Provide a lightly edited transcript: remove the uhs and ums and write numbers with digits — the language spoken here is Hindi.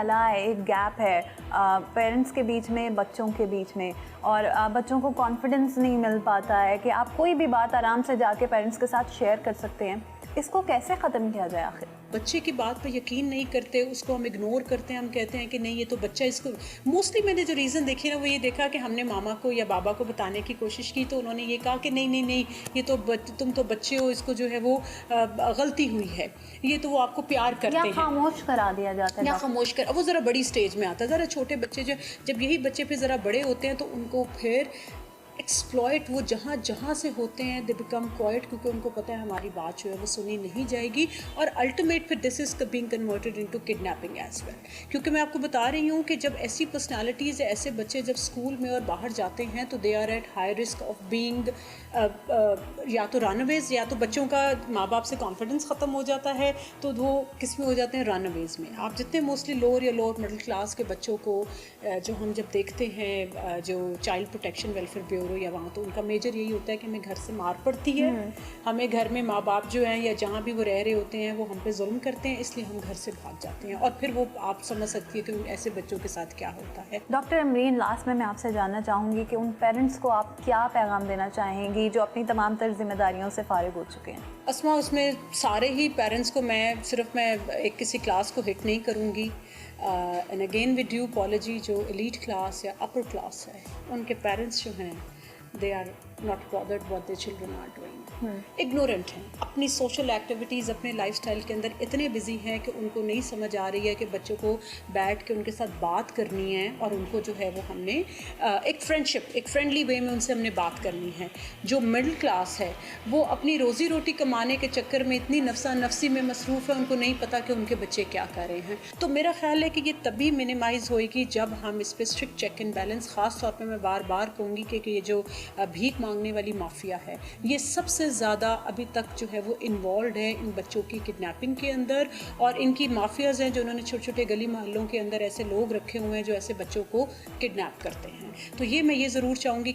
खला है, एक गैप है पेरेंट्स के बीच में, बच्चों के बीच में, और बच्चों को कॉन्फिडेंस नहीं मिल पाता है कि आप कोई भी बात आराम से जाके पेरेंट्स के साथ शेयर कर सकते हैं, इसको कैसे ख़त्म किया जाए? आखिर बच्चे की बात पर यकीन नहीं करते, उसको हम इग्नोर करते हैं, हम कहते हैं कि नहीं ये तो बच्चा, इसको मोस्टली मैंने जो रीज़न देखे ना वो ये देखा कि हमने मामा को या बाबा को बताने की कोशिश की तो उन्होंने ये कहा कि नहीं नहीं नहीं, ये तो तुम तो बच्चे हो, इसको जो है वो गलती हुई है, ये तो वो आपको प्यार करते हैं, या खामोश करा दिया जाता है, या खामोश कर। अब वो ज़रा बड़ी स्टेज में आता है, ज़रा छोटे बच्चे जब यही बच्चे फिर ज़रा बड़े होते हैं तो उनको फिर एक्सप्लॉइट, वो जहाँ जहाँ से होते हैं दे बिकम क्वाइट, क्योंकि उनको पता है हमारी बात जो है वो सुनी नहीं जाएगी, और अल्टीमेट फिर this is being converted into kidnapping as well. क्योंकि मैं आपको बता रही हूँ कि जब ऐसी पर्सनालिटीज़, ऐसे बच्चे जब स्कूल में और बाहर जाते हैं तो they are at high risk of being या तो रनअवेज, या तो बच्चों का माँ बाप से कॉन्फिडेंस ख़त्म हो जाता है तो वो किस में हो जाते हैं, रनअवेज में। आप जितने मोस्टली लोअर या लोअर मिडिल क्लास के बच्चों को जो हम जब देखते हैं, जो चाइल्ड प्रोटेक्शन वेलफेयर ब्यूरो या वहाँ, तो उनका मेजर यही होता है कि हमें घर से मार पड़ती है, हमें घर में माँ बाप जो हैं या जहाँ भी वो रह रहे होते हैं वो हम पे जुल्म करते हैं, इसलिए हम घर से भाग जाते हैं। और फिर वो आप समझ सकती है कि ऐसे बच्चों के साथ क्या होता है। डॉक्टर अमरीन, लास्ट में मैं आपसे जानना चाहूँगी कि उन पेरेंट्स को आप क्या पैगाम देना चाहेंगी जो अपनी तमाम तर जिम्मेदारियों से फारिग हो चुके हैं? अस्मा, उसमें सारे ही पेरेंट्स को मैं एक किसी क्लास को हिट नहीं करूँगी, and again with due apology, जो एलीट क्लास या अपर क्लास है उनके पेरेंट्स जो हैं they are not bothered what their children are doing, ignorant हैं, अपनी सोशल एक्टिविटीज़, अपने लाइफस्टाइल के अंदर इतने बिजी हैं कि उनको नहीं समझ आ रही है कि बच्चों को बैठ के उनके साथ बात करनी है, और उनको जो है वो हमने एक फ्रेंडशिप, एक फ्रेंडली वे में उनसे हमने बात करनी है। जो मिडिल क्लास है वो अपनी रोज़ी रोटी कमाने के चक्कर में इतनी नफसा नफसी में मसरूफ़ है, उनको नहीं पता कि उनके बच्चे क्या कर रहे हैं। तो मेरा ख्याल है कि ये तभी मिनिमाइज़ होएगी जब हम इस पर स्ट्रिक्ट चेक एंड बैलेंस, ख़ास तौर पर मैं बार बार कहूँगी कि ये जो भीख मांगने वाली माफिया है ये सबसे ज़्यादा अभी तक जो है वो इन्वॉल्व है इन बच्चों की किडनैपिंग के अंदर, और इनकी माफियाज़ हैं जो उन्होंने छोटे छोटे गली मोहल्लों के अंदर ऐसे लोग रखे हुए हैं जो ऐसे बच्चों को किडनैप करते हैं। तो ये मैं ये ज़रूर चाहूँगी